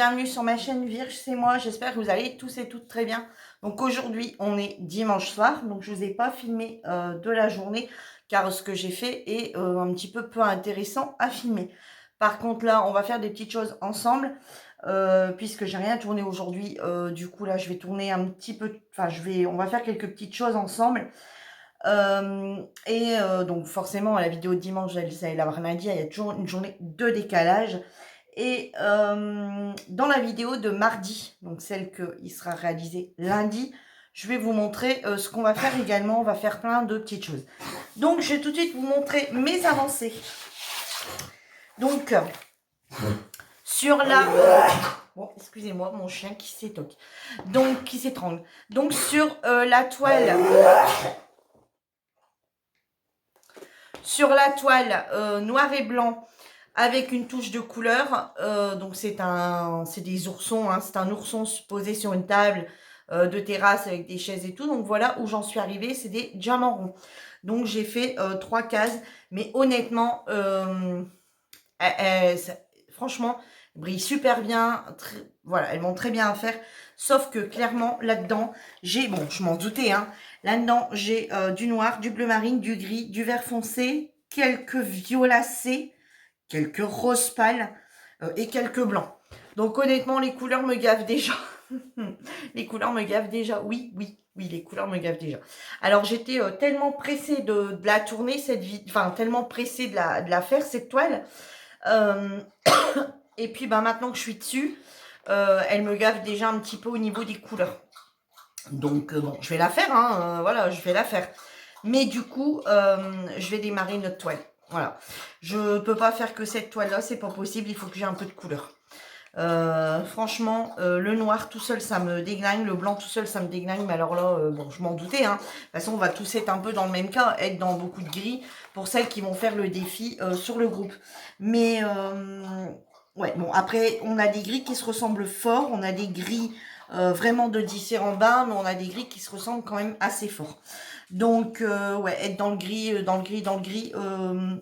bienvenue sur ma chaîne Virge, c'est moi, j'espère que vous allez tous et toutes très bien. Donc aujourd'hui, on est dimanche soir, donc je ne vous ai pas filmé de la journée, car ce que j'ai fait est un petit peu intéressant à filmer. Par contre là, on va faire des petites choses ensemble, puisque j'ai rien tourné aujourd'hui, du coup là, je vais tourner un petit peu, enfin on va faire quelques petites choses ensemble. Donc forcément, la vidéo de dimanche, vous allez l'avoir lundi, il y a toujours une journée de décalage. Et dans la vidéo de mardi, donc celle qui sera réalisée lundi, je vais vous montrer ce qu'on va faire également. On va faire plein de petites choses. Donc, je vais tout de suite vous montrer mes avancées. Donc, sur la... Bon, excusez-moi, mon chien qui s'étoque. Donc, qui s'étrangle. Donc, sur la toile... Sur la toile noir et blanc, avec une touche de couleur, donc c'est des oursons, hein, c'est un ourson posé sur une table de terrasse avec des chaises et tout. Donc voilà où j'en suis arrivée, c'est des diamants ronds. Donc j'ai fait 3 cases, mais honnêtement, franchement, elles brillent super bien. Voilà, elles vont très bien à faire. Sauf que clairement, là-dedans, bon, je m'en doutais, hein, là-dedans, j'ai du noir, du bleu marine, du gris, du vert foncé, quelques violacés, quelques roses pâles et quelques blancs. Donc honnêtement, les couleurs me gavent déjà. Les couleurs me gavent déjà. Oui, les couleurs me gavent déjà. Alors j'étais tellement pressée de la tourner, tellement pressée de la faire, cette toile. Et puis maintenant que je suis dessus, elle me gave déjà un petit peu au niveau des couleurs. Donc bon, je vais la faire, hein, voilà, je vais la faire. Mais du coup, je vais démarrer une autre toile. Voilà. Je peux pas faire que cette toile-là, c'est pas possible, il faut que j'ai un peu de couleur. Franchement, le noir tout seul, ça me déglingue, le blanc tout seul, ça me déglingue, mais alors là, bon, je m'en doutais, hein. De toute façon, on va tous être un peu dans le même cas, être dans beaucoup de gris, pour celles qui vont faire le défi sur le groupe. Mais, ouais, bon, après, on a des gris qui se ressemblent fort, on a des gris vraiment de différents bains, mais on a des gris qui se ressemblent quand même assez fort. Donc, ouais, être dans le gris,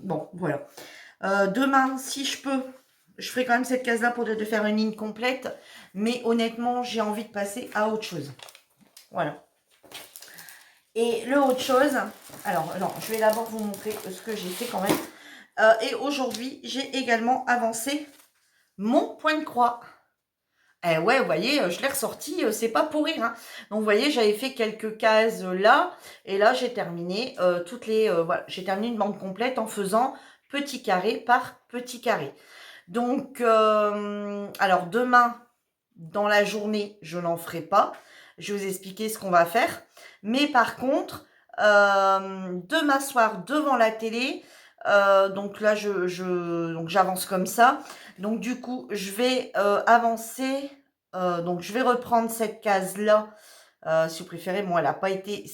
bon, voilà. Demain, si je peux, je ferai quand même cette case-là pour de faire une ligne complète, mais honnêtement, j'ai envie de passer à autre chose. Voilà. Et le autre chose, alors, non, je vais d'abord vous montrer ce que j'ai fait quand même. Et aujourd'hui, j'ai également avancé mon point de croix. Eh ouais, vous voyez, je l'ai ressorti, c'est pas pour rire, hein. Donc, vous voyez, j'avais fait quelques cases là, et là, j'ai terminé voilà, j'ai terminé une bande complète en faisant petit carré par petit carré. Donc, alors demain, dans la journée, je n'en ferai pas. Je vais vous expliquer ce qu'on va faire. Mais par contre, demain soir, devant la télé, donc là, donc j'avance comme ça. Donc du coup, je vais avancer. Donc je vais reprendre cette case-là. Si vous préférez, bon, elle n'a pas été...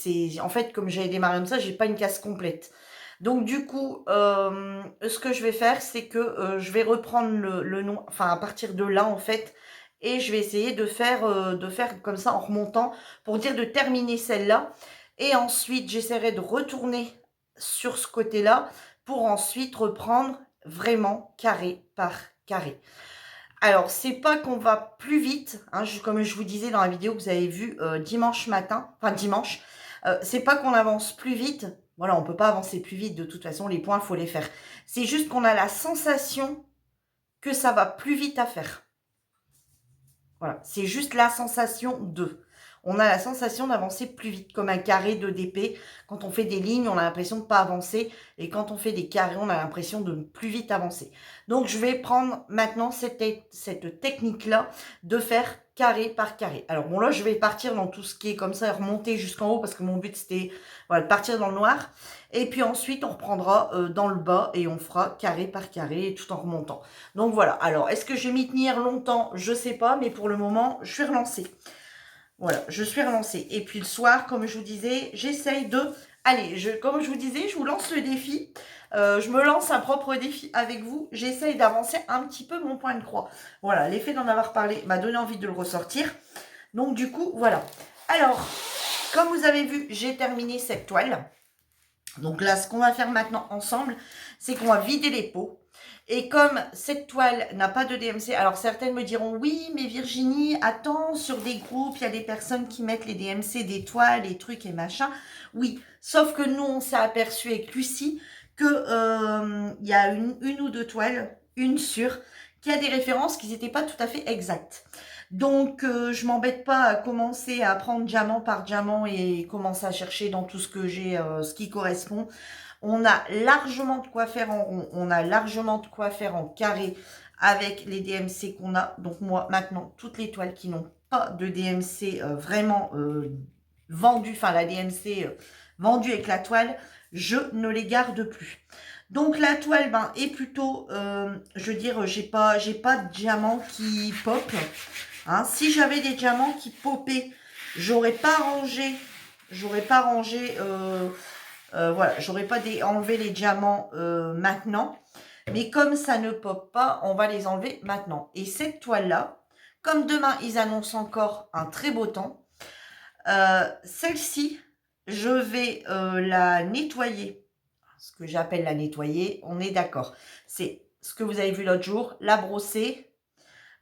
En fait, comme j'avais démarré comme ça, j'ai pas une case complète. Donc du coup, ce que je vais faire, c'est que je vais reprendre le nom, enfin à partir de là en fait, et je vais essayer de faire comme ça en remontant pour dire de terminer celle-là. Et ensuite, j'essaierai de retourner sur ce côté-là pour ensuite reprendre vraiment carré par carré. Alors, c'est pas qu'on va plus vite, hein, comme je vous disais dans la vidéo que vous avez vue dimanche matin, enfin dimanche, c'est pas qu'on avance plus vite. Voilà, on peut pas avancer plus vite, de toute façon, les points, il faut les faire. C'est juste qu'on a la sensation que ça va plus vite à faire. Voilà, c'est juste la sensation de. On a la sensation d'avancer plus vite, comme un carré de d'épée. Quand on fait des lignes, on a l'impression de ne pas avancer. Et quand on fait des carrés, on a l'impression de ne plus vite avancer. Donc, je vais prendre maintenant cette technique-là de faire carré par carré. Alors, bon, là, je vais partir dans tout ce qui est comme ça, remonter jusqu'en haut, parce que mon but, c'était voilà, de partir dans le noir. Et puis ensuite, on reprendra dans le bas et on fera carré par carré tout en remontant. Donc, voilà. Alors, est-ce que je vais m'y tenir longtemps? Je ne sais pas, mais pour le moment, je suis relancée. Voilà, je suis relancée. Et puis le soir, comme je vous disais, j'essaye de... Allez, comme je vous disais, je vous lance le défi. Je me lance un propre défi avec vous. J'essaye d'avancer un petit peu mon point de croix. Voilà, l'effet d'en avoir parlé m'a donné envie de le ressortir. Donc du coup, voilà. Alors, comme vous avez vu, j'ai terminé cette toile. Donc là, ce qu'on va faire maintenant ensemble, c'est qu'on va vider les pots. Et comme cette toile n'a pas de DMC, alors certaines me diront, oui, mais Virginie, attends, sur des groupes, il y a des personnes qui mettent les DMC des toiles, les trucs et machin. Oui, sauf que nous, on s'est aperçu avec Lucie que y a une ou deux toiles, une sûre, qui a des références qui n'étaient pas tout à fait exactes. Donc, je m'embête pas à commencer à prendre diamant par diamant et commencer à chercher dans tout ce que j'ai, ce qui correspond. On a largement de quoi faire en rond, on a largement de quoi faire en carré avec les DMC qu'on a. Donc moi, maintenant, toutes les toiles qui n'ont pas de DMC vraiment vendues, enfin la DMC vendue avec la toile, je ne les garde plus. Donc la toile est plutôt, je veux dire, j'ai pas de diamants qui pop. Hein. Si j'avais des diamants qui popaient, j'aurais pas rangé, voilà, j'aurais pas enlevé les diamants maintenant. Mais comme ça ne pop pas, on va les enlever maintenant. Et cette toile-là, comme demain, ils annoncent encore un très beau temps, celle-ci, je vais la nettoyer. Ce que j'appelle la nettoyer, on est d'accord. C'est ce que vous avez vu l'autre jour, la brosser,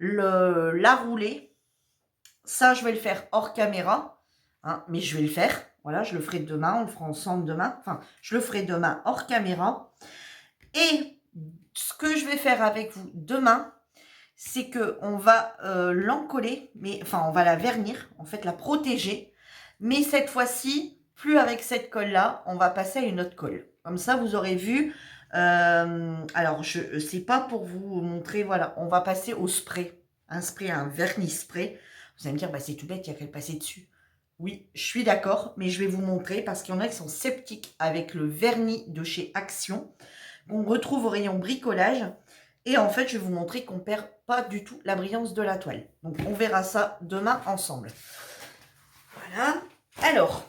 la rouler. Ça, je vais le faire hors caméra, hein, mais je vais le faire. Voilà, je le ferai demain, on le fera ensemble demain. Enfin, je le ferai demain hors caméra. Et ce que je vais faire avec vous demain, c'est que on va l'encoller, mais enfin, on va la vernir, en fait, la protéger. Mais cette fois-ci, plus avec cette colle-là, on va passer à une autre colle. Comme ça, vous aurez vu. Alors, c'est pas pour vous montrer, voilà, on va passer au spray. Un spray, un vernis spray. Vous allez me dire, bah, c'est tout bête, il y a qu'à le passer dessus. Oui, je suis d'accord, mais je vais vous montrer parce qu'il y en a qui sont sceptiques avec le vernis de chez Action, qu'on retrouve au rayon bricolage. Et en fait, je vais vous montrer qu'on ne perd pas du tout la brillance de la toile. Donc, on verra ça demain ensemble. Voilà. Alors,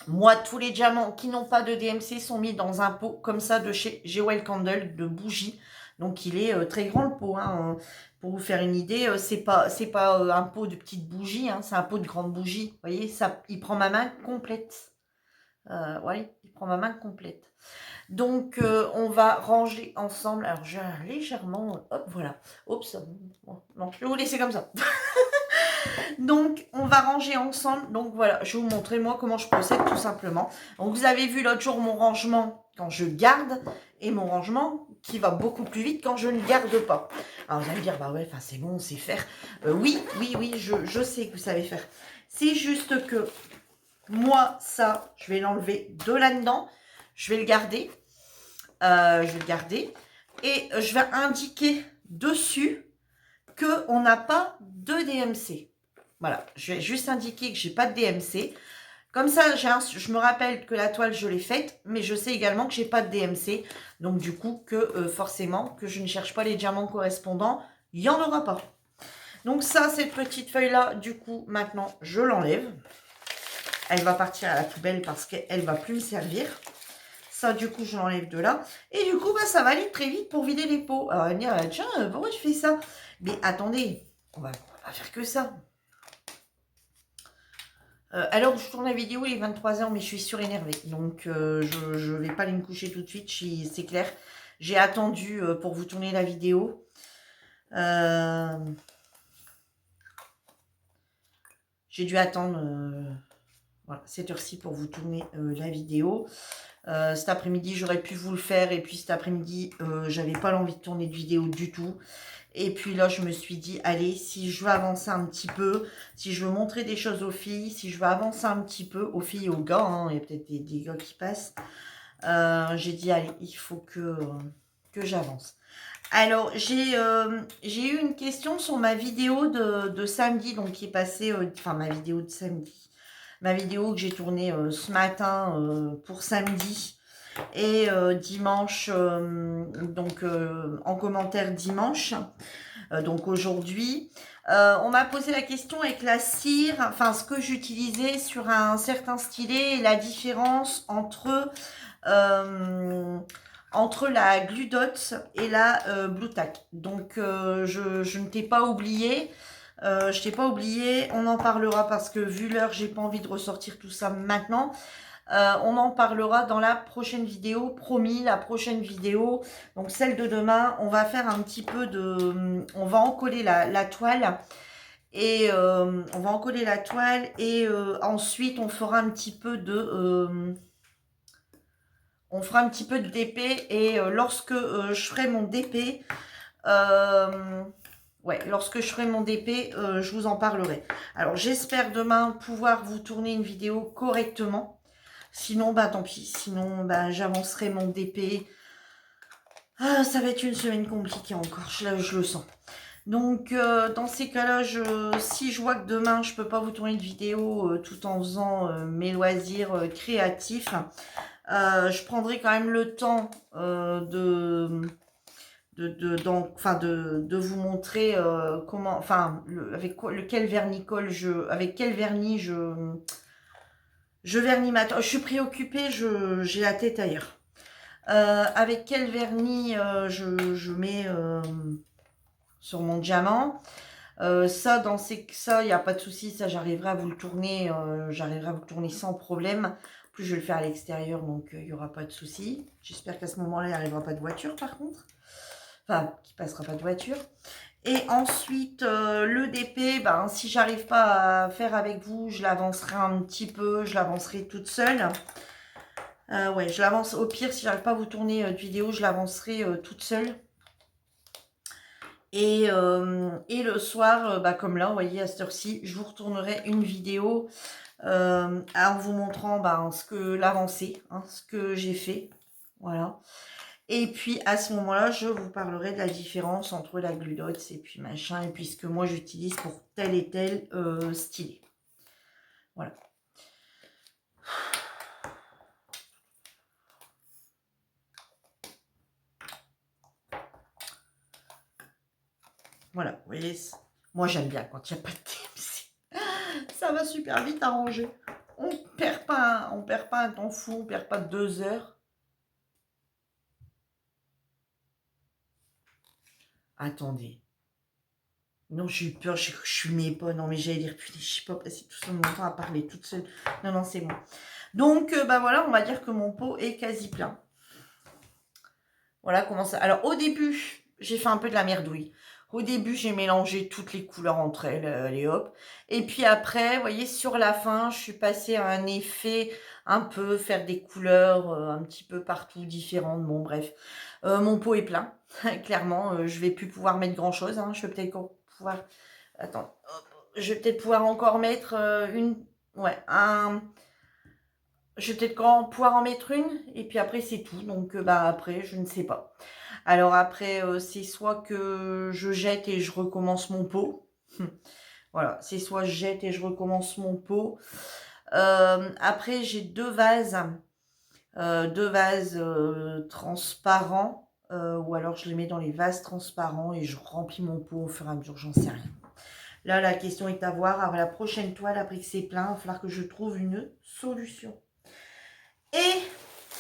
moi, tous les diamants qui n'ont pas de DMC sont mis dans un pot comme ça de chez Jewel Candle de bougie. Donc, il est très grand le pot. Hein. Pour vous faire une idée, c'est pas un pot de petite bougie, hein, c'est un pot de grande bougie. Vous voyez, ça, il prend ma main complète. Oui, il prend ma main complète. Donc, on va ranger ensemble. Alors, j'ai légèrement... Hop, voilà. Oups. Non, je vais vous laisser comme ça. Donc, on va ranger ensemble. Donc, voilà, je vais vous montrer, moi, comment je procède, tout simplement. Donc, vous avez vu l'autre jour mon rangement quand je garde et mon rangement qui va beaucoup plus vite quand je ne garde pas. Alors, vous allez me dire, bah ouais, c'est bon, on sait faire. Oui, je sais que vous savez faire. C'est juste que moi, ça, je vais l'enlever de là-dedans. Je vais le garder. Et je vais indiquer dessus qu'on n'a pas de DMC. Voilà, je vais juste indiquer que j'ai pas de DMC. Comme ça, je me rappelle que la toile, je l'ai faite, mais je sais également que j'ai pas de DMC. Donc, du coup, que forcément, que je ne cherche pas les diamants correspondants, il n'y en aura pas. Donc ça, cette petite feuille-là, du coup, maintenant, je l'enlève. Elle va partir à la poubelle parce qu'elle ne va plus me servir. Ça, du coup, je l'enlève de là. Et du coup, ça va aller très vite pour vider les pots. Alors, elle va me dire, tiens, pourquoi je fais ça? Mais attendez, on va pas faire que ça. Alors, je tourne la vidéo, il est 23h, mais je suis surénervée. Donc, je ne vais pas aller me coucher tout de suite, c'est clair. J'ai attendu pour vous tourner la vidéo. J'ai dû attendre voilà, cette heure-ci pour vous tourner la vidéo. Cet après-midi, j'aurais pu vous le faire. Et puis cet après-midi, j'avais pas l'envie de tourner de vidéo du tout. Et puis là, je me suis dit, allez, si je veux avancer un petit peu, si je veux montrer des choses aux filles, si je veux avancer un petit peu, aux filles et aux gars, hein, il y a peut-être des gars qui passent, j'ai dit, allez, il faut que j'avance. Alors, j'ai eu une question sur ma vidéo de samedi, donc qui est passée, enfin ma vidéo de samedi, ma vidéo que j'ai tournée ce matin pour samedi. Et dimanche, donc en commentaire dimanche, donc aujourd'hui, on m'a posé la question avec la cire, enfin ce que j'utilisais sur un certain stylet et la différence entre la Glue Dot et la Blue Tack. Donc je ne t'ai pas oublié. Je t'ai pas oublié, on en parlera parce que vu l'heure, j'ai pas envie de ressortir tout ça maintenant. On en parlera dans la prochaine vidéo, promis, la prochaine vidéo. Donc celle de demain, on va faire un petit peu de... On va encoller la toile. Et on va encoller la toile. Et ensuite, on fera un petit peu de... on fera un petit peu de DP. Et lorsque je ferai mon DP... ouais, lorsque je ferai mon DP, je vous en parlerai. Alors, j'espère demain pouvoir vous tourner une vidéo correctement. Sinon, bah tant pis. Sinon, bah j'avancerai mon DP. Ah, ça va être une semaine compliquée encore. Je le sens. Donc, dans ces cas-là, si je vois que demain, je peux pas vous tourner de vidéo tout en faisant mes loisirs créatifs, je prendrai quand même le temps de vous montrer comment, enfin, avec quel vernis je vernis ma toile. Je suis préoccupée, j'ai la tête ailleurs. Avec quel vernis je mets sur mon diamant. Ça, il n'y a pas de souci, ça j'arriverai à vous le tourner, sans problème. En plus, je vais le faire à l'extérieur, donc il n'y aura pas de souci. J'espère qu'à ce moment-là, il n'arrivera pas de voiture par contre. Enfin, qu'il passera pas de voiture. Et ensuite, le DP, ben, si j'arrive pas à faire avec vous, je l'avancerai un petit peu, je l'avancerai toute seule. Ouais, je l'avance. Au pire, si j'arrive pas à vous tourner de vidéo, je l'avancerai toute seule. Et le soir, bah, comme là, vous voyez, à cette heure-ci, je vous retournerai une vidéo en vous montrant bah, l'avancée, hein, ce que j'ai fait. Voilà. Et puis, à ce moment-là, je vous parlerai de la différence entre la Glue Dots et puis machin, et puis ce que moi j'utilise pour tel et tel stylet. Voilà. Voilà, vous voyez, moi j'aime bien quand il n'y a pas de TMC. Ça va super vite arranger. On perd pas un temps fou, on perd pas 2 heures. Attendez. Non, j'ai eu peur, je fumais pas. Non, mais j'allais dire, putain, je sais pas passer tout ce mon temps à parler toute seule. Non, non, c'est bon. Donc, bah voilà, on va dire que mon pot est quasi plein. Voilà comment ça... Alors, au début, j'ai fait un peu de la merdouille. Au début, j'ai mélangé toutes les couleurs entre elles, allez hop. Et puis après, vous voyez, sur la fin, je suis passée à un effet un peu, faire des couleurs un petit peu partout différentes. Bon, bref. Mon pot est plein, clairement. Je vais plus pouvoir mettre grand-chose. Hein. Je vais peut-être pouvoir... Attends, hop. Je vais peut-être pouvoir encore mettre une... Ouais, je vais peut-être pouvoir en mettre une. Et puis après, c'est tout. Donc, bah après, je ne sais pas. Alors après, c'est soit que je jette et je recommence mon pot. Voilà, c'est soit je jette et je recommence mon pot. Après, j'ai deux vases transparents. Ou alors je les mets dans les vases transparents et je remplis mon pot au fur et à mesure, j'en sais rien. Là, la question est à voir. Alors, la prochaine toile, après que c'est plein, il va falloir que je trouve une solution. Et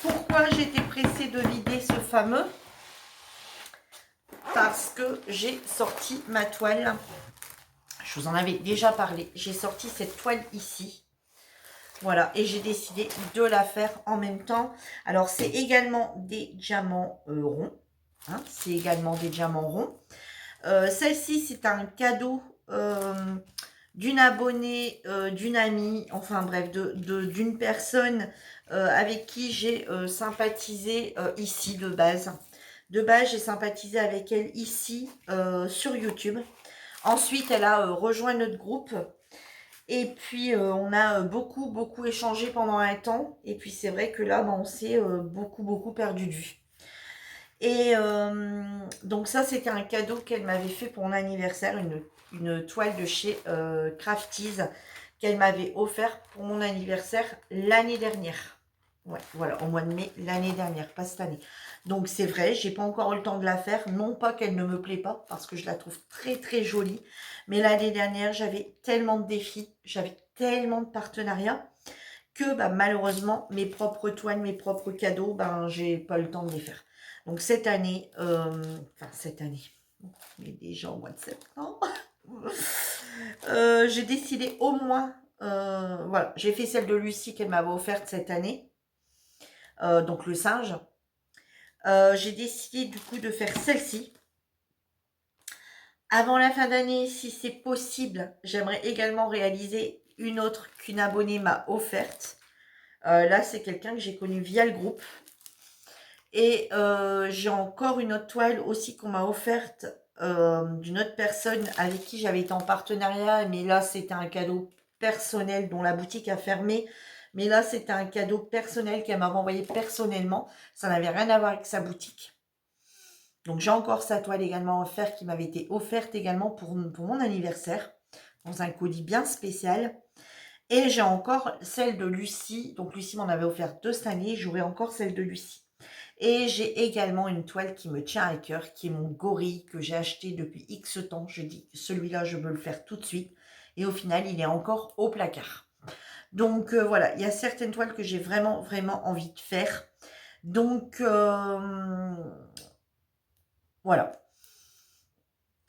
pourquoi j'étais pressée de vider ce fameux? Parce que j'ai sorti ma toile. Je vous en avais déjà parlé. J'ai sorti cette toile ici. Voilà, et j'ai décidé de la faire en même temps. Alors, c'est également des diamants ronds. Hein, c'est également des diamants ronds. Celle-ci, c'est un cadeau d'une abonnée, d'une amie, enfin bref, d'une personne avec qui j'ai sympathisé ici de base. De base, j'ai sympathisé avec elle ici sur YouTube. Ensuite, elle a rejoint notre groupe. Et puis, on a beaucoup échangé pendant un temps. Et puis, c'est vrai que là, bah, on s'est beaucoup perdu de vue. Et donc, ça, c'était un cadeau qu'elle m'avait fait pour mon anniversaire. Une toile de chez Crafties qu'elle m'avait offert pour mon anniversaire l'année dernière. Ouais, voilà, au mois de mai l'année dernière, pas cette année. Donc c'est vrai, j'ai pas encore eu le temps de la faire. Non pas qu'elle ne me plaît pas, parce que je la trouve très jolie. Mais l'année dernière, j'avais tellement de défis, j'avais tellement de partenariats que bah, malheureusement, mes propres toiles, mes propres cadeaux, ben j'ai pas eu le temps de les faire. Donc cette année, on est déjà au mois de septembre. J'ai décidé au moins Voilà, j'ai fait celle de Lucie qu'elle m'avait offerte cette année. Donc le singe. J'ai décidé du coup de faire celle-ci. Avant la fin d'année, si c'est possible, j'aimerais également réaliser une autre qu'une abonnée m'a offerte. Là, c'est quelqu'un que j'ai connu via le groupe. Et j'ai encore une autre toile aussi qu'on m'a offerte d'une autre personne avec qui j'avais été en partenariat. Mais là, c'était un cadeau personnel dont la boutique a fermé. Mais là, c'était un cadeau personnel qu'elle m'a envoyé personnellement. Ça n'avait rien à voir avec sa boutique. Donc j'ai encore sa toile également offerte qui m'avait été offerte également pour mon anniversaire. Dans un colis bien spécial. Et j'ai encore celle de Lucie. Donc Lucie m'en avait offert 2 cette année. J'aurai encore celle de Lucie. Et j'ai également une toile qui me tient à cœur, qui est mon gorille que j'ai acheté depuis X temps. Je dis, celui-là, je veux le faire tout de suite. Et au final, il est encore au placard. Donc voilà, il y a certaines toiles que j'ai vraiment, vraiment envie de faire. Donc voilà.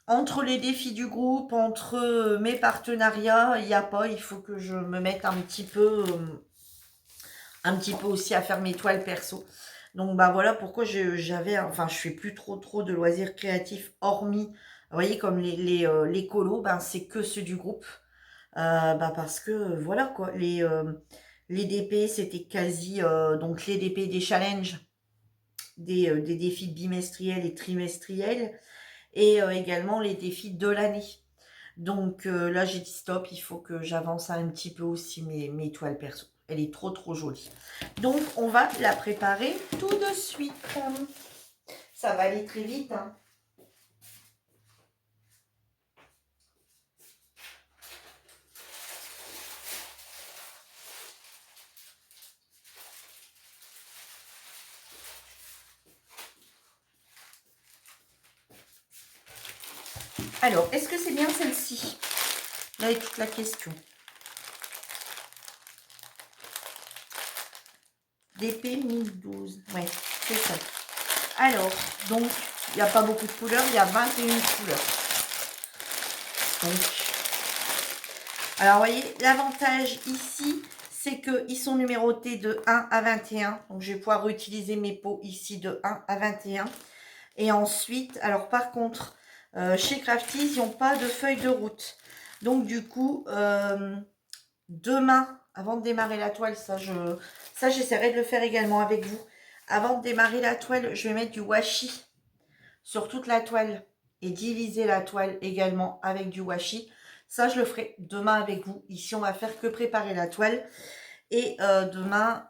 Entre les défis du groupe, entre mes partenariats, il n'y a pas, il faut que je me mette un petit peu aussi à faire mes toiles perso. Donc bah voilà pourquoi je fais plus trop de loisirs créatifs hormis, vous voyez comme les colos, ben c'est que ceux du groupe. Parce que voilà quoi, les DP c'était quasi, donc les DP des challenges, des défis bimestriels et trimestriels, et également les défis de l'année. Donc là, j'ai dit stop, il faut que j'avance un petit peu aussi mes toiles perso. Elle est trop jolie. Donc, on va la préparer tout de suite. Ça va aller très vite. Hein. Alors, est-ce que c'est bien celle-ci? Là est toute la question. DP 1012. Ouais, c'est ça. Alors, donc, il n'y a pas beaucoup de couleurs. Il y a 21 couleurs. Donc, alors, vous voyez, l'avantage ici, c'est qu'ils sont numérotés de 1 à 21. Donc, je vais pouvoir utiliser mes pots ici de 1 à 21. Et ensuite, alors par contre, chez Crafties, ils n'ont pas de feuille de route. Donc du coup, demain, avant de démarrer la toile, ça j'essaierai de le faire également avec vous. Avant de démarrer la toile, je vais mettre du washi sur toute la toile et diviser la toile également avec du washi. Ça, je le ferai demain avec vous. Ici, on va faire que préparer la toile. Et demain,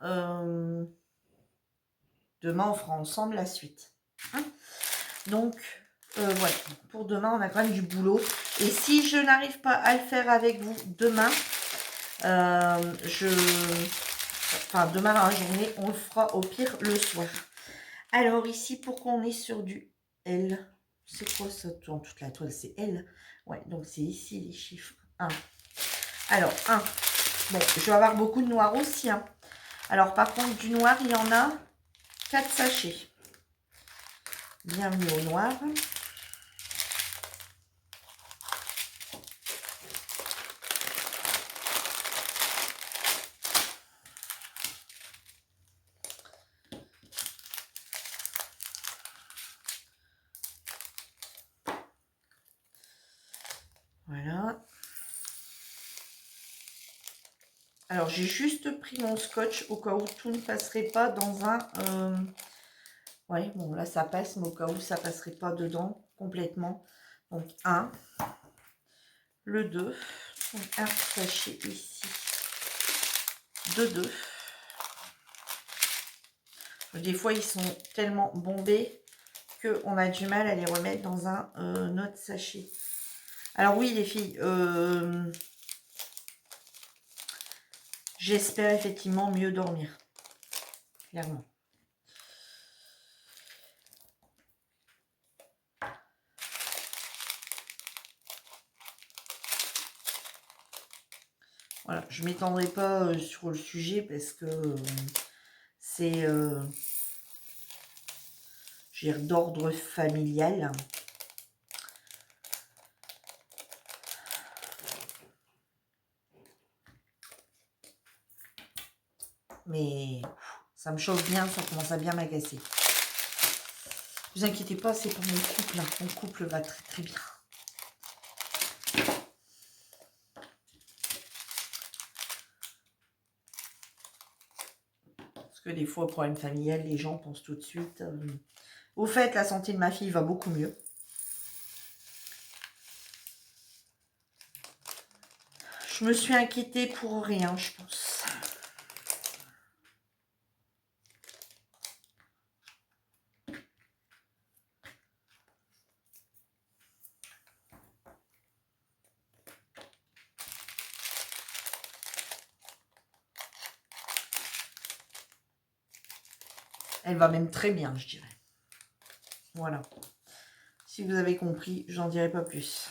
on fera ensemble la suite. Hein. Donc, voilà. Pour demain, on a quand même du boulot. Et si je n'arrive pas à le faire avec vous demain, demain dans la journée, on le fera au pire le soir. Alors ici, pourquoi on est sur du L? C'est quoi ça? Dans toute la toile, c'est L. Ouais, donc c'est ici les chiffres. 1. Alors, 1. Bon, je vais avoir beaucoup de noir aussi. Hein. Alors, par contre, du noir, il y en a 4 sachets. Bienvenue au noir. Voilà. Alors, j'ai juste pris mon scotch au cas où tout ne passerait pas dans un... Ouais, bon, là, ça passe, mais au cas où ça ne passerait pas dedans complètement. Donc, 1. Le 2. Donc, un sachet ici. De 2. Des fois, ils sont tellement bombés qu'on a du mal à les remettre dans un autre sachet. Alors oui, les filles, j'espère effectivement mieux dormir. Clairement. Voilà, je ne m'étendrai pas sur le sujet parce que c'est d'ordre familial. mais ça me chauffe bien, ça commence à bien m'agacer. Ne vous inquiétez pas, c'est pour mon couple. Hein. Mon couple va très très bien. Parce que des fois, problème familial, les gens pensent tout de suite. Au fait, la santé de ma fille va beaucoup mieux. Je me suis inquiétée pour rien, je pense. Elle va même très bien, je dirais. Voilà. Si vous avez compris, j'en dirai pas plus.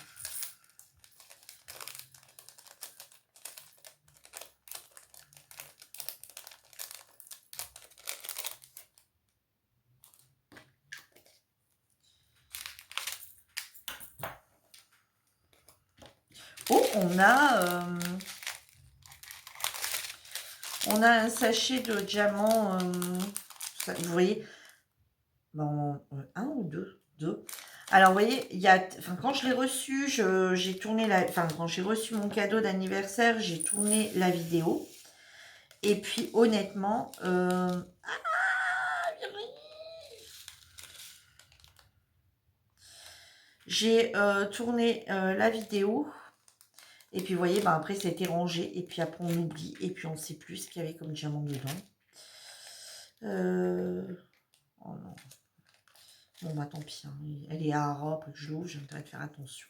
Oh, on a un sachet de diamants. Vous voyez, bon, un ou deux, deux. Alors, vous voyez, il y a, enfin, quand je l'ai reçu, j'ai tourné la, enfin, quand j'ai reçu mon cadeau d'anniversaire, j'ai tourné la vidéo. Et puis, honnêtement, j'ai tourné la vidéo. Et puis, vous voyez, ben, après, ça a été rangé. Et puis, après, on oublie. Et puis, on ne sait plus ce qu'il y avait comme diamant dedans. Oh non. Bon, bah, tant pis. Hein. Elle est à Europe. Je l'ouvre. J'ai intérêt de faire attention.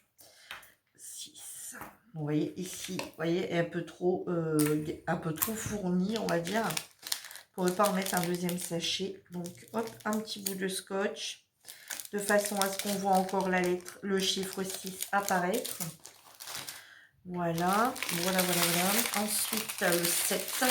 6. Vous voyez, ici, vous voyez, un peu trop fournie, on va dire. Pour ne pas remettre un deuxième sachet. Donc, hop, un petit bout de scotch. De façon à ce qu'on voit encore la lettre, le chiffre 6 apparaître. Voilà, voilà. Ensuite, le 7.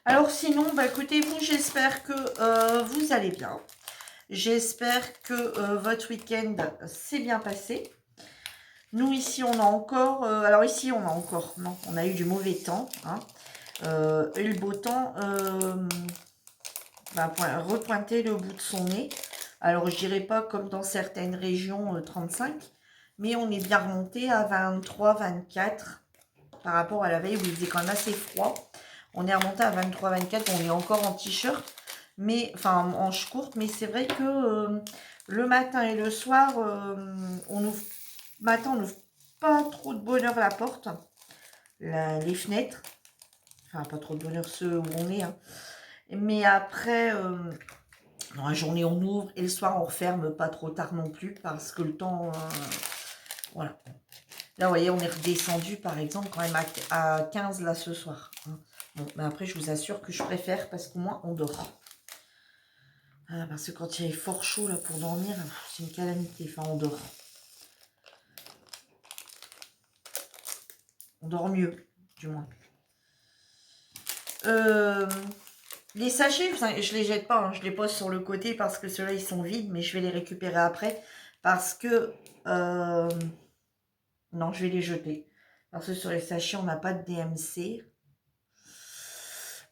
Alors sinon, bah, écoutez, vous, j'espère que vous allez bien. J'espère que votre week-end s'est bien passé. Nous, ici, on a encore... alors ici, on a encore... Non, on a eu du mauvais temps. Hein, et le beau temps repointer le bout de son nez. Alors, je dirais pas comme dans certaines régions 35, mais on est bien remonté à 23, 24 par rapport à la veille où il faisait quand même assez froid. On est remonté à 23, 24, on est encore en t-shirt, mais enfin en manche courte, mais c'est vrai que le matin et le soir, on ouvre pas trop de bonheur la porte, les fenêtres, enfin pas trop de bonheur ceux où on est, hein. Mais après, dans la journée on ouvre et le soir on referme pas trop tard non plus parce que le temps, voilà. Là, vous voyez, on est redescendu, par exemple, quand même à 15 là ce soir. Hein. Bon, mais après, je vous assure que je préfère parce qu'au moins, on dort. Ah, parce que quand il est fort chaud là pour dormir, c'est une calamité. Enfin, on dort. On dort mieux, du moins. Les sachets, je les jette pas. Hein, je les pose sur le côté parce que ceux-là, ils sont vides. Mais je vais les récupérer après. Parce que... non, je vais les jeter. Parce que sur les sachets, on n'a pas de DMC.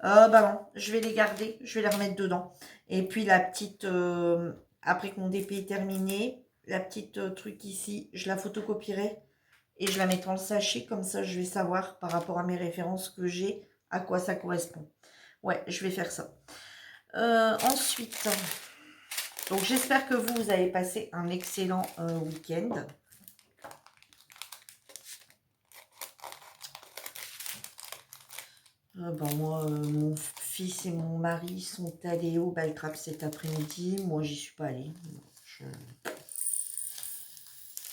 Bah non, je vais les garder, je vais les remettre dedans. Et puis la petite, après que mon DP est terminé, la petite truc ici, je la photocopierai et je la mettrai dans le sachet. Comme ça, je vais savoir par rapport à mes références que j'ai, à quoi ça correspond. Ouais, je vais faire ça. Ensuite, donc j'espère que vous avez passé un excellent week-end. Moi, mon fils et mon mari sont allés au Baltrap cet après-midi. Moi, j'y suis pas allée.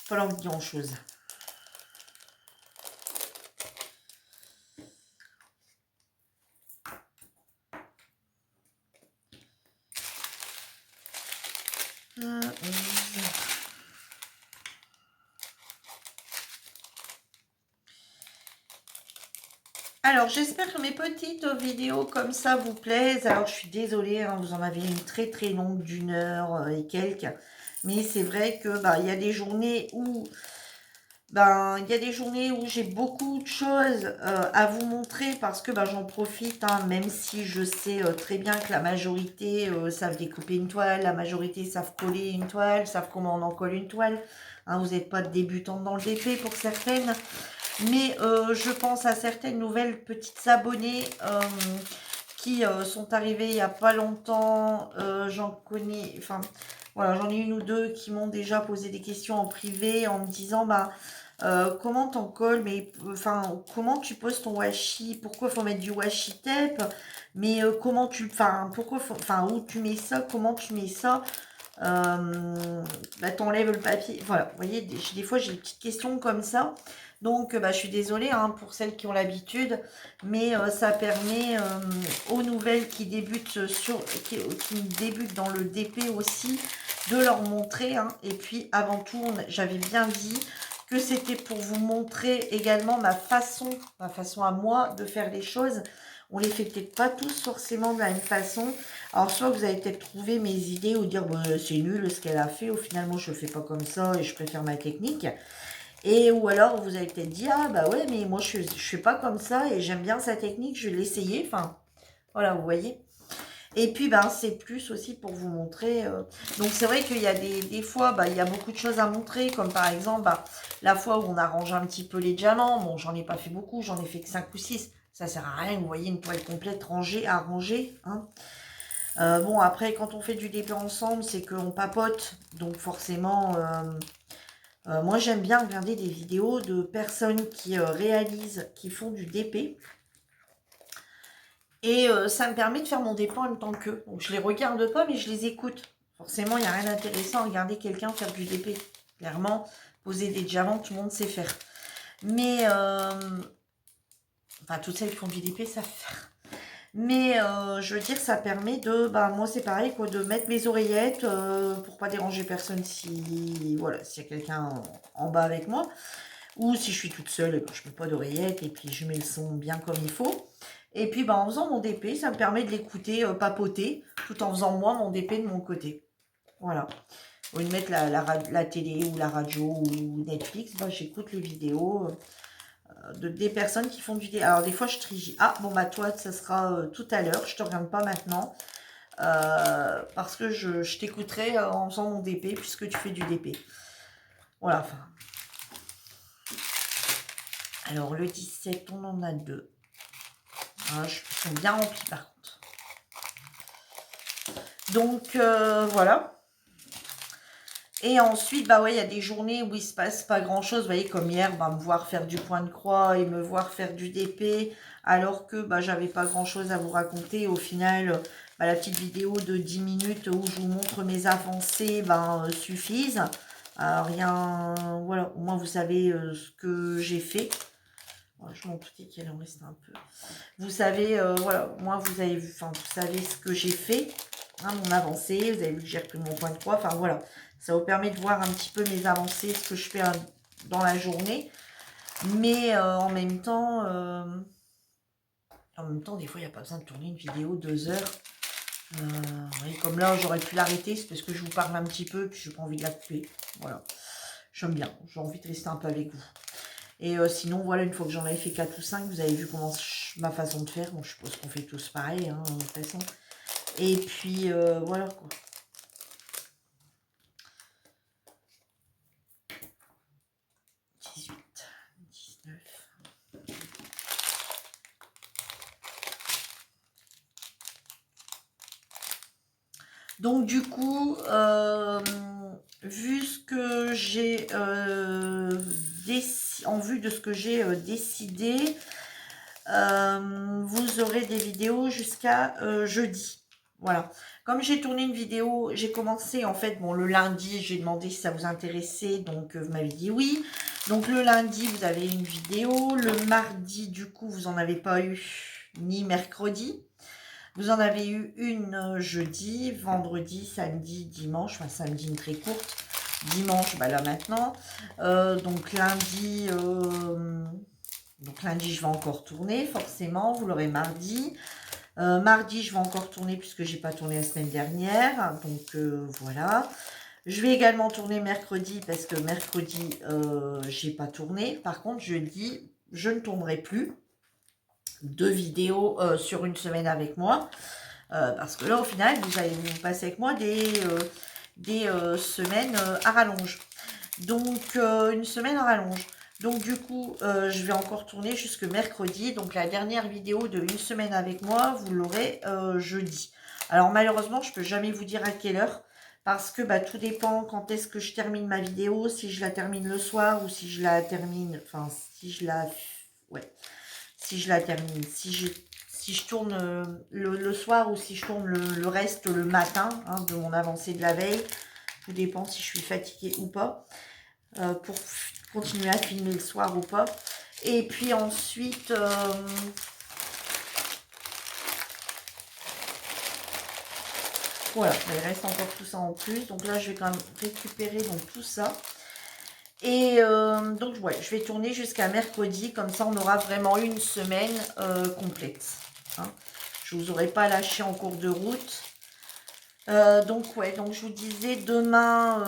Pas l'envie de grand-chose. Alors, j'espère que mes petites vidéos comme ça vous plaisent. Alors, je suis désolée, hein, vous en avez une très très longue d'1 heure et quelques. Mais c'est vrai que bah, il y a des journées où ben, il y a des journées où j'ai beaucoup de choses à vous montrer parce que ben, j'en profite, hein, même si je sais très bien que la majorité savent découper une toile, la majorité savent coller une toile, savent comment on en colle une toile. Hein, vous n'êtes pas débutante dans le DP pour certaines. Mais je pense à certaines nouvelles petites abonnées qui sont arrivées il n'y a pas longtemps. J'en connais, enfin, voilà, j'en ai une ou deux qui m'ont déjà posé des questions en privé en me disant, bah, comment t'en colles, mais enfin, comment tu poses ton washi, pourquoi faut mettre du washi tape, mais comment tu, enfin, pourquoi, enfin, où tu mets ça, comment tu mets ça, bah, t'enlèves le papier, voilà, vous voyez, des fois j'ai des petites questions comme ça, donc bah, je suis désolée hein, pour celles qui ont l'habitude, mais ça permet aux nouvelles qui débutent qui débutent dans le DP aussi, de leur montrer, hein, et puis avant tout, j'avais bien dit que c'était pour vous montrer également ma façon à moi de faire les choses. On les fait peut-être pas tous forcément de la même façon. Alors soit vous avez peut-être trouvé mes idées ou dire bah, c'est nul ce qu'elle a fait, au final moi je le fais pas comme ça et je préfère ma technique. Et ou alors vous avez peut-être dit ah bah ouais mais moi je fais pas comme ça et j'aime bien sa technique, je vais l'essayer. Enfin voilà, vous voyez. Et puis, ben, c'est plus aussi pour vous montrer. Donc, c'est vrai qu'il y a des fois, bah, il y a beaucoup de choses à montrer, comme par exemple, bah, la fois où on arrange un petit peu les diamants. Bon, j'en ai pas fait beaucoup, j'en ai fait que 5 ou 6. Ça sert à rien, vous voyez, une toile complète rangée, arrangée. Hein. Bon, après, quand on fait du DP ensemble, c'est qu'on papote. Donc, forcément, moi, j'aime bien regarder des vidéos de personnes qui réalisent, qui font du DP. Et ça me permet de faire mon DP en même temps qu'eux. Donc je les regarde pas, mais je les écoute. Forcément, il n'y a rien d'intéressant à regarder quelqu'un faire du DP. Clairement, poser des diamants, tout le monde sait faire. Mais, enfin, toutes celles qui font du DP savent faire. Mais je veux dire, ça permet de, bah moi c'est pareil, quoi, de mettre mes oreillettes pour pas déranger personne si, voilà, s'il y a quelqu'un en bas avec moi. Ou si je suis toute seule, ben, je mets pas d'oreillettes et puis je mets le son bien comme il faut. Et puis ben, en faisant mon DP, ça me permet de l'écouter papoter, tout en faisant moi mon DP de mon côté. Voilà. Au lieu de mettre la télé ou la radio ou Netflix, ben, j'écoute les vidéos des personnes qui font du DP. Alors des fois je trie. Ah bon bah toi ça sera tout à l'heure, je te regarde pas maintenant. Parce que je t'écouterai en faisant mon DP puisque tu fais du DP. Voilà, enfin. Alors le 17, on en a deux. Ah, ils sont bien remplis par contre. Donc voilà. Et ensuite, bah ouais, il y a des journées où il se passe pas grand chose. Vous voyez, comme hier, bah, me voir faire du point de croix et me voir faire du DP, alors que bah, j'avais pas grand chose à vous raconter. Au final, bah, la petite vidéo de 10 minutes où je vous montre mes avancées ben, suffisent. Rien, voilà, au moins vous savez ce que j'ai fait. Ouais, je m'en doutais qu'il en reste un peu. Vous savez, voilà, moi vous avez vu, enfin vous savez ce que j'ai fait, hein, mon avancée, vous avez vu que j'ai repris mon point de croix, enfin voilà, ça vous permet de voir un petit peu mes avancées, ce que je fais dans la journée, mais en même temps, des fois il n'y a pas besoin de tourner une vidéo 2 heures, et comme là j'aurais pu l'arrêter, c'est parce que je vous parle un petit peu, puis j'ai pas envie de la couper, voilà, j'aime bien, j'ai envie de rester un peu avec vous. Et sinon, voilà, une fois que j'en avais fait 4 ou 5, vous avez vu comment ma façon de faire. Bon, je suppose qu'on fait tous pareil, hein, de toute façon. Et puis, voilà, quoi. « 18, 19... » Donc, du coup, vu ce que j'ai en vue de ce que j'ai décidé, vous aurez des vidéos jusqu'à jeudi. Voilà. Comme j'ai tourné une vidéo, j'ai commencé en fait, bon le lundi, j'ai demandé si ça vous intéressait, donc vous m'avez dit oui. Donc le lundi, vous avez une vidéo. Le mardi, du coup, vous n'en avez pas eu, ni mercredi. Vous en avez eu une jeudi, vendredi, samedi, dimanche. Enfin, samedi, une très courte. Dimanche, bah là maintenant. Donc lundi... Donc lundi, je vais encore tourner, forcément, vous l'aurez mardi. Mardi, je vais encore tourner puisque j'ai pas tourné la semaine dernière. Donc voilà. Je vais également tourner mercredi parce que mercredi, j'ai pas tourné. Par contre, jeudi, je ne tournerai plus de vidéos sur une semaine avec moi. Parce que là, au final, vous allez vous passer avec moi des semaines à rallonge. Donc, une semaine à rallonge. Donc, du coup, je vais encore tourner jusque mercredi. Donc, la dernière vidéo de une semaine avec moi, vous l'aurez jeudi. Alors, malheureusement, je ne peux jamais vous dire à quelle heure. Parce que bah, tout dépend quand est-ce que je termine ma vidéo. Si je la termine le soir ou si je la termine... Enfin, si je la... Ouais. Si je la termine. Si je tourne le soir ou si je tourne le reste le matin hein, de mon avancée de la veille. Tout dépend si je suis fatiguée ou pas. Pour continuer à filmer le soir ou pas. Et puis ensuite... voilà, il reste encore tout ça en plus. Donc là, je vais quand même récupérer donc, tout ça. Et donc, ouais, je vais tourner jusqu'à mercredi. Comme ça, on aura vraiment une semaine complète. Hein. Je ne vous aurai pas lâché en cours de route. Donc, ouais, donc je vous disais, demain,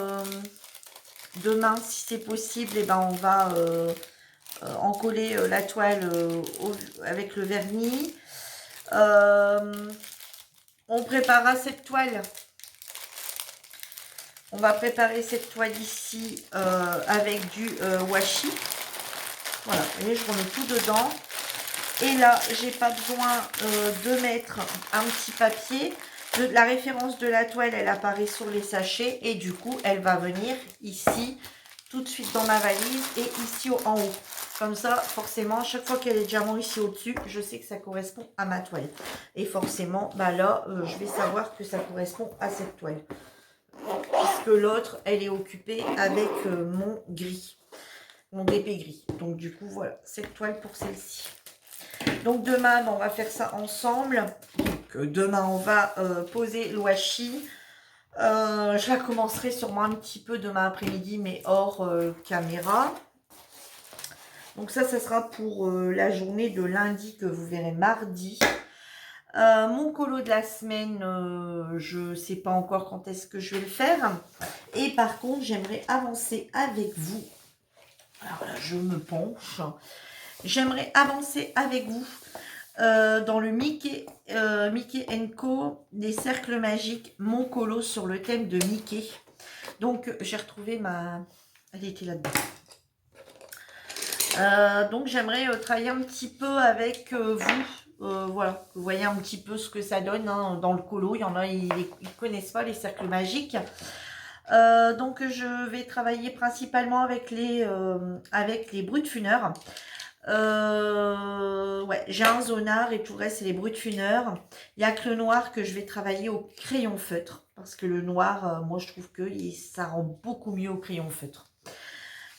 si c'est possible, eh ben, on va encoller la toile avec le vernis. On préparera cette toile. On va préparer cette toile ici avec du washi. Voilà, vous voyez, je remets tout dedans. Et là, j'ai pas besoin de mettre un petit papier. La référence de la toile, elle apparaît sur les sachets. Et du coup, elle va venir ici, tout de suite dans ma valise et ici en haut. Comme ça, forcément, à chaque fois qu'elle est diamant ici au-dessus, je sais que ça correspond à ma toile. Et forcément, bah là, je vais savoir que ça correspond à cette toile. Puisque l'autre, elle est occupée avec mon gris. Mon DP gris. Donc, du coup, voilà, cette toile pour celle-ci. Donc, demain, on va faire ça ensemble. Donc, demain, on va poser le washi. Je la commencerai sûrement un petit peu demain après-midi, mais hors caméra. Donc ça sera pour la journée de lundi que vous verrez mardi. Mon colo de la semaine, je ne sais pas encore quand est-ce que je vais le faire. Et par contre, j'aimerais avancer avec vous. Alors là, je me penche. J'aimerais avancer avec vous dans le Mickey Co. des cercles magiques, mon colo sur le thème de Mickey. Donc, j'ai retrouvé ma... Elle était là-dedans. Donc j'aimerais travailler un petit peu avec vous, voilà, vous voyez un petit peu ce que ça donne hein, dans le colo. Il y en a, ils ne connaissent pas les cercles magiques. Donc je vais travailler principalement avec les brutes funeurs. Ouais, j'ai un zonard et tout le reste c'est les brutes funeurs. Il n'y a que le noir que je vais travailler au crayon feutre. Parce que le noir, moi je trouve que ça rend beaucoup mieux au crayon feutre.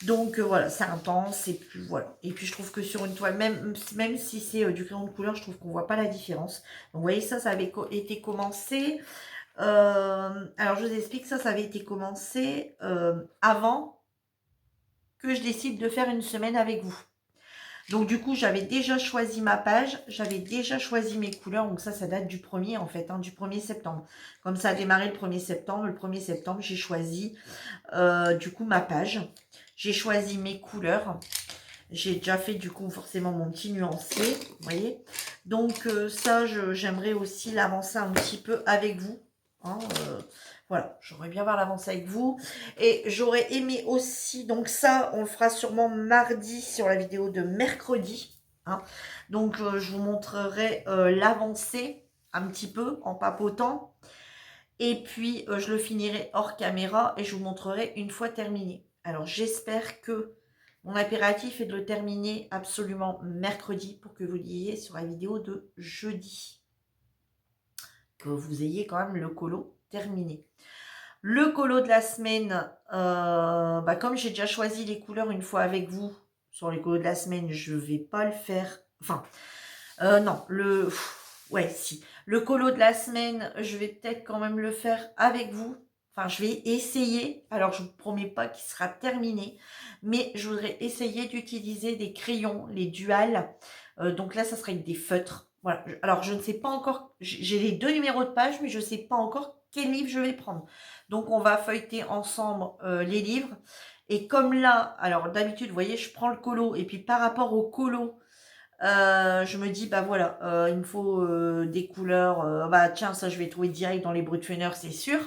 Donc voilà, c'est intense et puis voilà. Et puis je trouve que sur une toile, même si c'est du crayon de couleur, je trouve qu'on voit pas la différence. Donc vous voyez, ça avait été commencé. Alors je vous explique, ça avait été commencé avant que je décide de faire une semaine avec vous. Donc du coup, j'avais déjà choisi ma page, j'avais déjà choisi mes couleurs. Donc ça date du 1er en fait, hein, du 1er septembre. Comme ça a démarré le 1er septembre, le 1er septembre, j'ai choisi du coup ma page. J'ai choisi mes couleurs. J'ai déjà fait du coup forcément mon petit nuancé, vous voyez. Donc ça, j'aimerais aussi l'avancer un petit peu avec vous. Hein, voilà, j'aimerais bien voir l'avancer avec vous. Et j'aurais aimé aussi, donc ça, on le fera sûrement mardi sur la vidéo de mercredi. Hein. Donc je vous montrerai l'avancée un petit peu en papotant. Et puis je le finirai hors caméra et je vous montrerai une fois terminé. Alors j'espère que mon impératif est de le terminer absolument mercredi pour que vous l'ayez sur la vidéo de jeudi. Que vous ayez quand même le colo terminé. Le colo de la semaine, comme j'ai déjà choisi les couleurs une fois avec vous sur les colos de la semaine, je ne vais pas le faire. Enfin, non, ouais, si. Le colo de la semaine, je vais peut-être quand même le faire avec vous. Enfin, je vais essayer. Alors, je ne vous promets pas qu'il sera terminé. Mais je voudrais essayer d'utiliser des crayons, les duals. Donc là, ça sera avec des feutres. Voilà. Alors, je ne sais pas encore. J'ai les 2 numéros de page, mais je ne sais pas encore quel livre je vais prendre. Donc, on va feuilleter ensemble les livres. Et comme là, alors d'habitude, vous voyez, je prends le colo. Et puis, par rapport au colo, je me dis, bah voilà, il me faut des couleurs. Bah tiens, ça, je vais trouver direct dans les Brutfener, c'est sûr.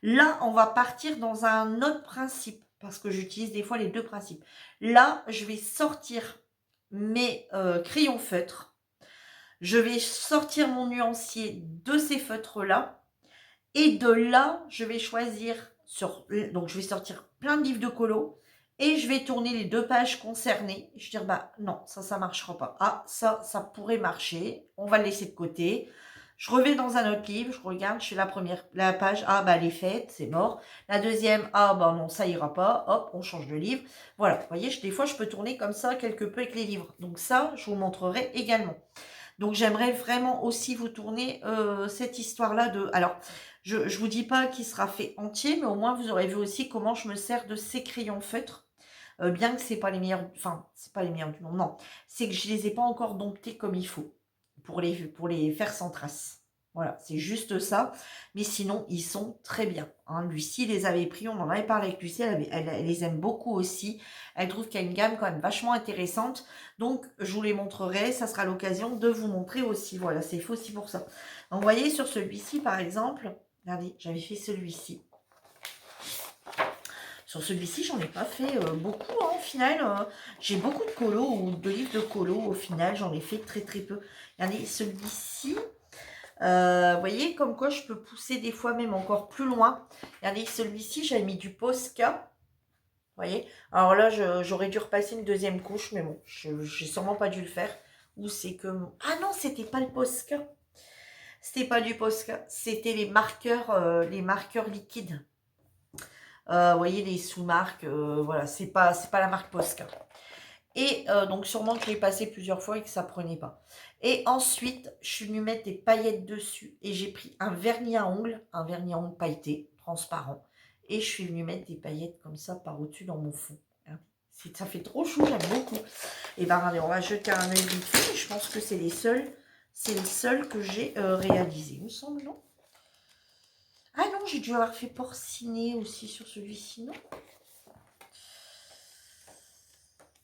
Là, on va partir dans un autre principe. Parce que j'utilise des fois les deux principes. Là, je vais sortir mes crayons feutres. Je vais sortir mon nuancier de ces feutres-là. Et de là, je vais choisir donc je vais sortir plein de livres de colo. Et je vais tourner les 2 pages concernées. Je vais dire, bah non, ça marchera pas. Ah, ça pourrait marcher. On va le laisser de côté. Je reviens dans un autre livre, je regarde, je fais la page, ah bah elle est faite, c'est mort. La deuxième, ah bah non, ça ira pas, hop, on change de livre. Voilà, vous voyez, des fois je peux tourner comme ça quelque peu avec les livres. Donc ça, je vous montrerai également. Donc j'aimerais vraiment aussi vous tourner cette histoire-là de... Alors, je ne vous dis pas qu'il sera fait entier, mais au moins vous aurez vu aussi comment je me sers de ces crayons feutres. Bien que c'est pas les meilleurs, enfin, c'est pas les meilleurs du monde, non. C'est que je les ai pas encore domptés comme il faut pour les faire sans trace. Voilà, c'est juste ça. Mais sinon, ils sont très bien. Hein. Lucie les avait pris, on en avait parlé avec Lucie, elle les aime beaucoup aussi. Elle trouve qu'il y a une gamme quand même vachement intéressante. Donc, je vous les montrerai. Ça sera l'occasion de vous montrer aussi. Voilà, c'est fait aussi pour ça. Donc, vous voyez, sur celui-ci, par exemple, regardez, j'avais fait celui-ci. Sur celui-ci, j'en ai pas fait beaucoup, hein, au final. J'ai beaucoup de colo ou de livres de colo. Au final, j'en ai fait très très peu. Regardez, celui-ci, vous voyez, comme quoi je peux pousser des fois même encore plus loin. Regardez, celui-ci, j'avais mis du Posca. Vous voyez, alors là, j'aurais dû repasser une deuxième couche, mais bon, j'ai sûrement pas dû le faire. Ou c'est que... Ah non, c'était pas le Posca. C'était pas du Posca. C'était les marqueurs liquides. Vous voyez, les sous-marques, voilà, c'est pas la marque Posca. Et donc, sûrement que je l'ai passé plusieurs fois et que ça prenait pas. Et ensuite, je suis venue mettre des paillettes dessus. Et j'ai pris un vernis à ongles pailleté, transparent. Et je suis venue mettre des paillettes comme ça par au-dessus dans mon fond. Hein. Ça fait trop chou, j'aime beaucoup. Et ben, regardez, on va jeter un œil vite fait. Je pense que c'est les seuls que j'ai réalisés, il me semble, non? Ah non, j'ai dû avoir fait porciner aussi sur celui-ci, non?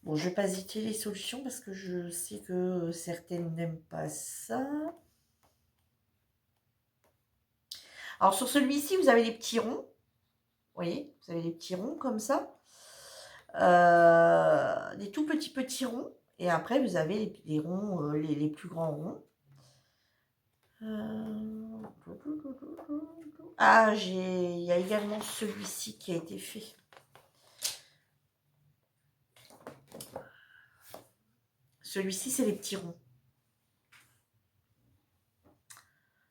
Bon, je vais pas hésiter les solutions parce que je sais que certaines n'aiment pas ça. Alors, sur celui-ci, vous avez les petits ronds. Vous voyez, vous avez les petits ronds comme ça. Des tout petits ronds. Et après, vous avez les ronds, les plus grands ronds. Ah, il y a également celui-ci qui a été fait. Celui-ci, c'est les petits ronds.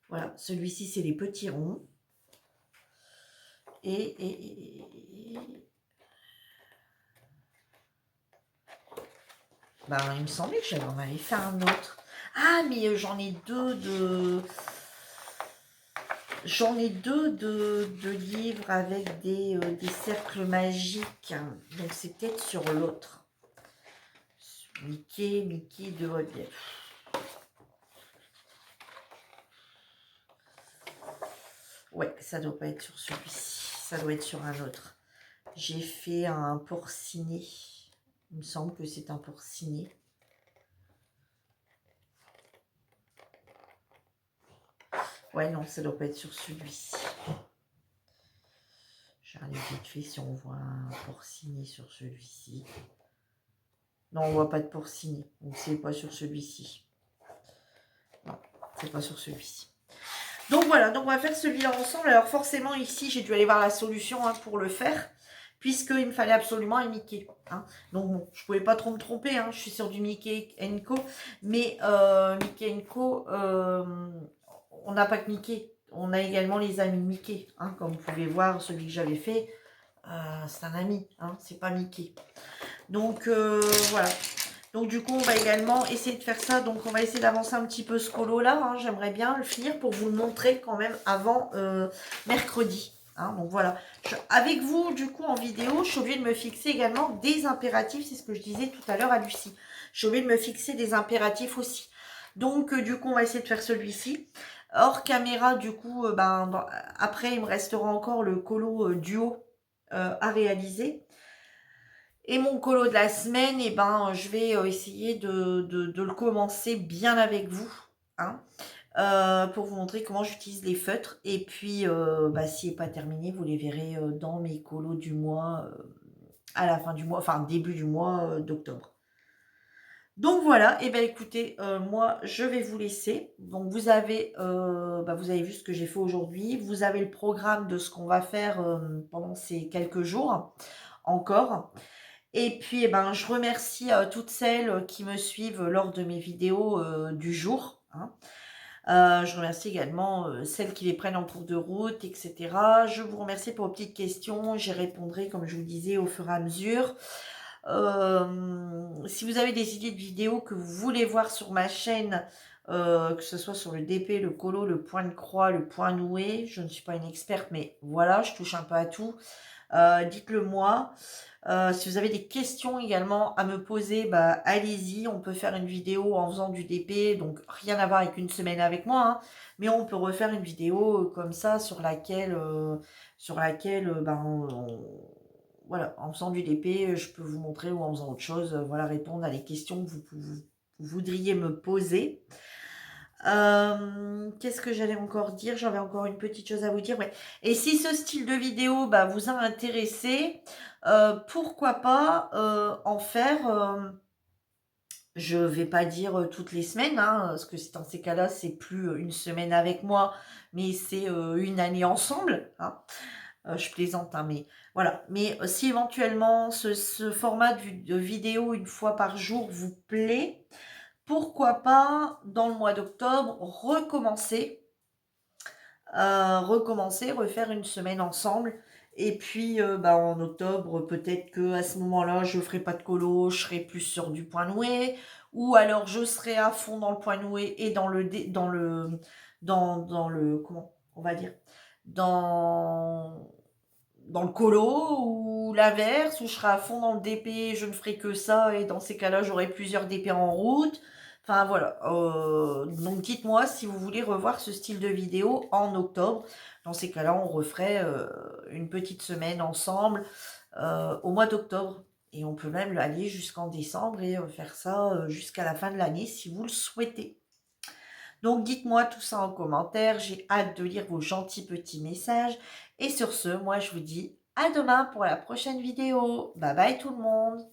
Voilà, celui-ci, c'est les petits ronds. Ben, il me semblait que j'en avais fait un autre. Ah, mais j'en ai deux de... J'en ai deux de livres avec des cercles magiques. Donc, c'est peut-être sur l'autre. Mickey de Holier. Ouais, ça doit pas être sur celui-ci. Ça doit être sur un autre. J'ai fait un porciné. Il me semble que c'est un porciné. Ouais, non, ça doit pas être sur celui-ci. J'ai regardé vite fait si on voit un porciné sur celui-ci. Non, on voit pas de porciné. Donc, c'est pas sur celui-ci. Non, c'est pas sur celui-ci. Donc, voilà. Donc, on va faire celui-là ensemble. Alors, forcément, ici, j'ai dû aller voir la solution pour le faire. Puisqu'il me fallait absolument un Mickey. Hein. Donc, bon, je pouvais pas trop me tromper. Hein. Je suis sur du Mickey & Co. Mais Mickey & Co., on n'a pas que Mickey. On a également les amis Mickey. Hein. Comme vous pouvez voir, celui que j'avais fait, c'est un ami. Hein. C'est pas Mickey. Donc, voilà. Donc, du coup, on va également essayer de faire ça. Donc, on va essayer d'avancer un petit peu ce colo-là. Hein. J'aimerais bien le finir pour vous le montrer quand même avant mercredi. Hein. Donc, voilà. Avec vous, du coup, en vidéo, je suis obligée de me fixer également des impératifs. C'est ce que je disais tout à l'heure à Lucie. Je suis obligée de me fixer des impératifs aussi. Donc, du coup, on va essayer de faire celui-ci. Hors caméra, du coup, après, il me restera encore le colo duo à réaliser. Et mon colo de la semaine, et je vais essayer de le commencer bien avec vous, hein, pour vous montrer comment j'utilise les feutres. Et puis, s'il n'est pas terminé, vous les verrez dans mes colos du mois, à la fin du mois, enfin début du mois d'octobre. Donc voilà, et écoutez, moi je vais vous laisser. Donc vous avez vu ce que j'ai fait aujourd'hui. Vous avez le programme de ce qu'on va faire pendant ces quelques jours encore. Et puis, je remercie toutes celles qui me suivent lors de mes vidéos du jour, hein. Je remercie également celles qui les prennent en cours de route, etc. Je vous remercie pour vos petites questions. J'y répondrai, comme je vous le disais, au fur et à mesure. Si vous avez des idées de vidéos que vous voulez voir sur ma chaîne, que ce soit sur le DP, le colo, le point de croix, le point noué, je ne suis pas une experte, mais voilà, je touche un peu à tout. Dites-le moi. Si vous avez des questions également à me poser, allez-y. On peut faire une vidéo en faisant du DP, donc rien à voir avec une semaine avec moi, hein, mais on peut refaire une vidéo comme ça voilà, en faisant du DP, je peux vous montrer ou en faisant autre chose, voilà, répondre à des questions que vous voudriez me poser. Qu'est-ce que j'allais encore dire? J'avais encore une petite chose à vous dire, ouais. Et si ce style de vidéo vous a intéressé, pourquoi pas en faire, je vais pas dire toutes les semaines, hein, parce que dans ces cas-là, c'est plus une semaine avec moi, mais c'est une année ensemble, hein. Je plaisante, hein, mais voilà. Mais si éventuellement ce format de vidéo une fois par jour vous plaît, pourquoi pas, dans le mois d'octobre, refaire une semaine ensemble. Et puis, en octobre, peut-être que à ce moment-là, je ferai pas de colo, je serai plus sur du point noué. Ou alors, je serai à fond dans le point noué et dans le, comment on va dire, dans le colo, ou l'inverse, où je serai à fond dans le DP, je ne ferai que ça, et dans ces cas-là, j'aurai plusieurs DP en route. Enfin voilà, donc dites-moi si vous voulez revoir ce style de vidéo en octobre. Dans ces cas-là, on referait une petite semaine ensemble au mois d'octobre. Et on peut même aller jusqu'en décembre et faire ça jusqu'à la fin de l'année si vous le souhaitez. Donc dites-moi tout ça en commentaire, j'ai hâte de lire vos gentils petits messages. Et sur ce, moi je vous dis à demain pour la prochaine vidéo. Bye bye tout le monde!